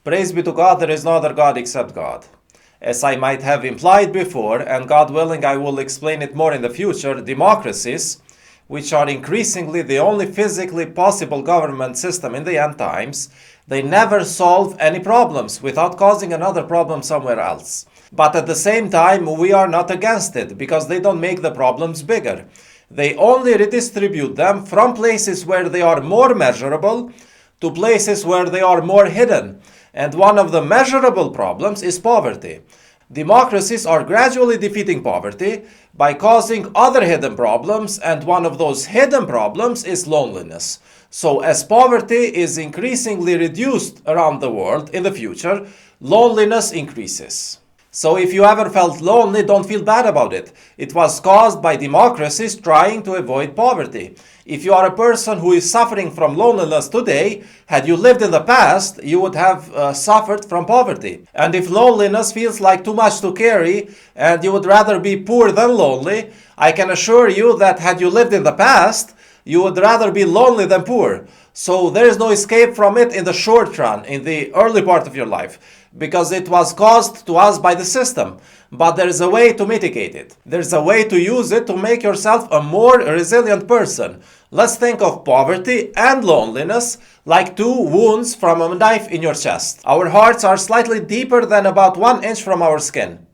Praise be to God, there is no other God except God. As I might have implied before, and God willing I will explain it more in the future, democracies, which are increasingly the only physically possible government system in the end times, they never solve any problems without causing another problem somewhere else. But at the same time, we are not against it, because they don't make the problems bigger. They only redistribute them from places where they are more measurable to places where they are more hidden. And one of the measurable problems is poverty. Democracies are gradually defeating poverty by causing other hidden problems, and one of those hidden problems is loneliness. So as poverty is increasingly reduced around the world in the future, loneliness increases. So if you ever felt lonely, don't feel bad about it. It was caused by democracies trying to avoid poverty. If you are a person who is suffering from loneliness today, had you lived in the past, you would have suffered from poverty. And if loneliness feels like too much to carry, and you would rather be poor than lonely, I can assure you that had you lived in the past, you would rather be lonely than poor. So there is no escape from it in the short run, in the early part of your life, because it was caused to us by the system. But there is a way to mitigate it. There's a way to use it to make yourself a more resilient person. Let's think of poverty and loneliness like two wounds from a knife in your chest. Our hearts are slightly deeper than about 1 inch from our skin.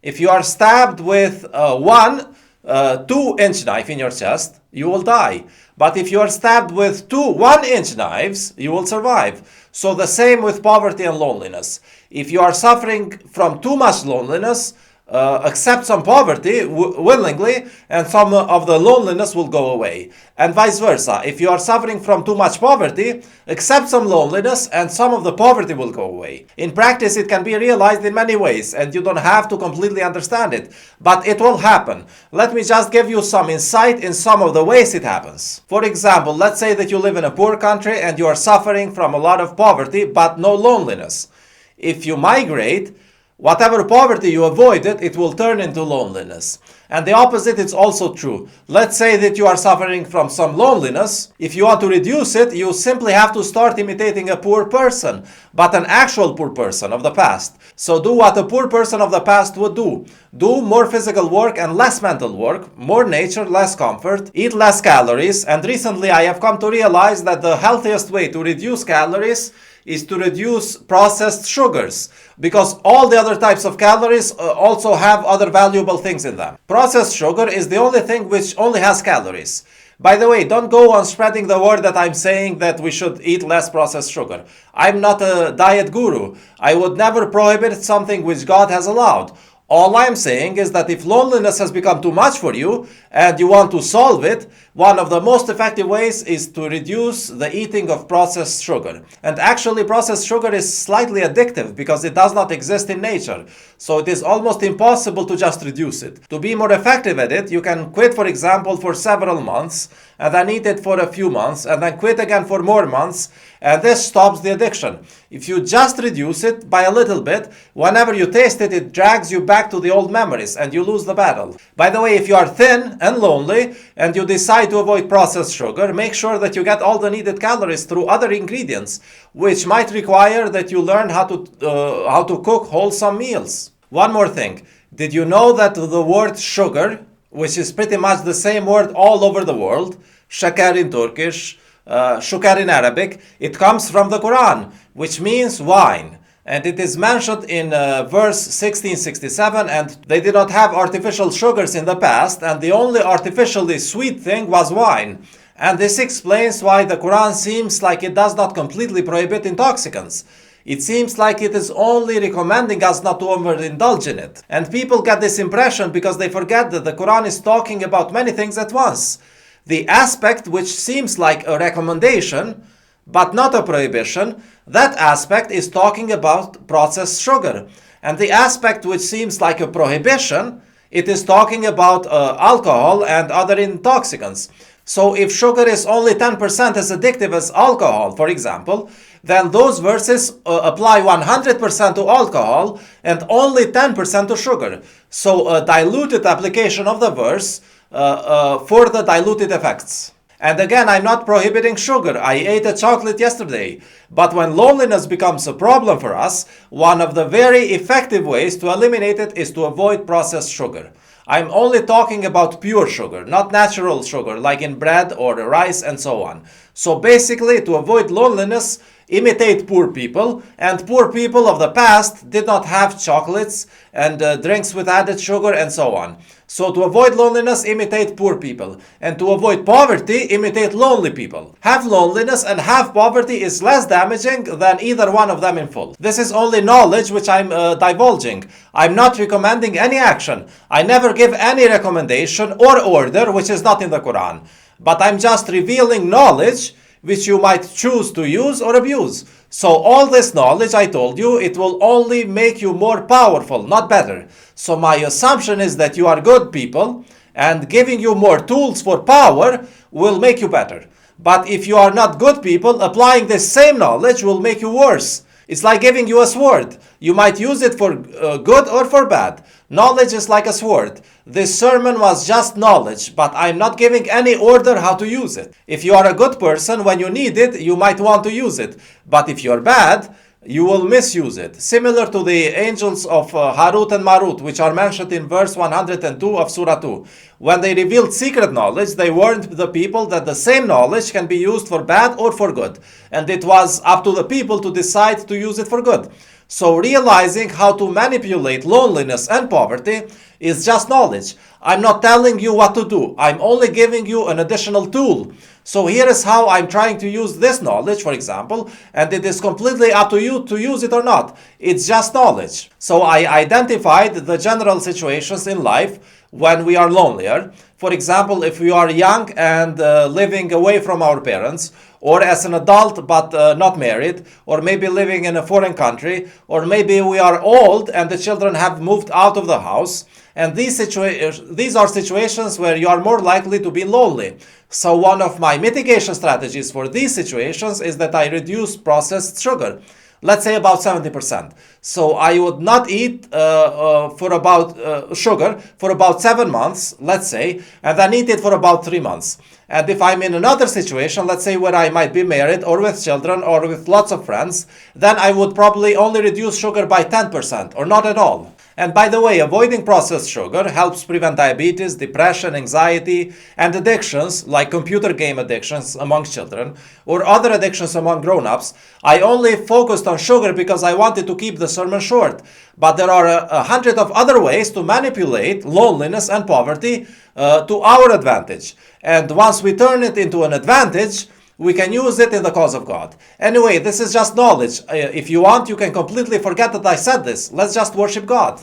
If you are stabbed with one 2-inch knife in your chest, you will die. But if you are stabbed with two 1-inch knives, you will survive. So the same with poverty and loneliness. If you are suffering from too much loneliness, accept some poverty willingly, and some of the loneliness will go away. And vice versa. If you are suffering from too much poverty, accept some loneliness, and some of the poverty will go away. In practice, it can be realized in many ways, and you don't have to completely understand it, but it will happen. Let me just give you some insight in some of the ways it happens. For example, let's say that you live in a poor country and you are suffering from a lot of poverty, but no loneliness. If you migrate, whatever poverty you avoided, it will turn into loneliness. And the opposite is also true. Let's say that you are suffering from some loneliness. If you want to reduce it, you simply have to start imitating a poor person, but an actual poor person of the past. So do what a poor person of the past would do. Do more physical work and less mental work, more nature, less comfort, eat less calories. And recently I have come to realize that the healthiest way to reduce calories is to reduce processed sugars, because all the other types of calories also have other valuable things in them. Processed sugar is the only thing which only has calories. By the way, don't go on spreading the word that I'm saying that we should eat less processed sugar. I'm not a diet guru. I would never prohibit something which God has allowed. All I'm saying is that if loneliness has become too much for you and you want to solve it, one of the most effective ways is to reduce the eating of processed sugar. And actually, processed sugar is slightly addictive because it does not exist in nature. So it is almost impossible to just reduce it. To be more effective at it, you can quit, for example, for several months, and then eat it for a few months, and then quit again for more months, and this stops the addiction. If you just reduce it by a little bit, whenever you taste it, it drags you back to the old memories, and you lose the battle. By the way, if you are thin and lonely, and you decide to avoid processed sugar, make sure that you get all the needed calories through other ingredients, which might require that you learn how to cook wholesome meals. One more thing. Did you know that the word sugar, which is pretty much the same word all over the world, shakar in Turkish, shukar in Arabic, it comes from the Quran, which means wine. And it is mentioned in verse 1667, and they did not have artificial sugars in the past, and the only artificially sweet thing was wine. And this explains why the Quran seems like it does not completely prohibit intoxicants. It seems like it is only recommending us not to overindulge in it. And people get this impression because they forget that the Quran is talking about many things at once. The aspect which seems like a recommendation, but not a prohibition, that aspect is talking about processed sugar. And the aspect which seems like a prohibition, it is talking about alcohol and other intoxicants. So if sugar is only 10% as addictive as alcohol, for example, then those verses apply 100% to alcohol and only 10% to sugar. So a diluted application of the verse for the diluted effects. And again, I'm not prohibiting sugar. I ate a chocolate yesterday. But when loneliness becomes a problem for us, one of the very effective ways to eliminate it is to avoid processed sugar. I'm only talking about pure sugar, not natural sugar like in bread or rice and so on. So basically, to avoid loneliness, imitate poor people, and poor people of the past did not have chocolates and drinks with added sugar and so on. So to avoid loneliness, imitate poor people, and to avoid poverty, imitate lonely people. Have loneliness and have poverty is less damaging than either one of them in full. This is only knowledge which I'm divulging. I'm not recommending any action. I never give any recommendation or order which is not in the Quran. But I'm just revealing knowledge which you might choose to use or abuse. So all this knowledge I told you, it will only make you more powerful, not better. So my assumption is that you are good people, and giving you more tools for power will make you better. But if you are not good people, applying this same knowledge will make you worse. It's like giving you a sword. You might use it for good or for bad. Knowledge is like a sword. This sermon was just knowledge, but I'm not giving any order how to use it. If you are a good person, when you need it, you might want to use it. But if you're bad, you will misuse it. Similar to the angels of Harut and Marut, which are mentioned in verse 102 of Surah 2. When they revealed secret knowledge, they warned the people that the same knowledge can be used for bad or for good. And it was up to the people to decide to use it for good. So realizing how to manipulate loneliness and poverty is just knowledge. I'm not telling you what to do. I'm only giving you an additional tool. So here is how I'm trying to use this knowledge, for example, and it is completely up to you to use it or not. It's just knowledge. So I identified the general situations in life when we are lonelier. For example, if we are young and living away from our parents, or as an adult but not married, or maybe living in a foreign country, or maybe we are old and the children have moved out of the house. And these are situations where you are more likely to be lonely. So one of my mitigation strategies for these situations is that I reduce processed sugar. Let's say about 70%. So I would not eat sugar for about 7 months, let's say, and then eat it for about 3 months. And if I'm in another situation, let's say where I might be married or with children or with lots of friends, then I would probably only reduce sugar by 10% or not at all. And by the way, avoiding processed sugar helps prevent diabetes, depression, anxiety, and addictions like computer game addictions among children or other addictions among grown-ups. I only focused on sugar because I wanted to keep the sermon short. But there are 100 of other ways to manipulate loneliness and poverty to our advantage. And once we turn it into an advantage, we can use it in the cause of God. Anyway, this is just knowledge. If you want, you can completely forget that I said this. Let's just worship God.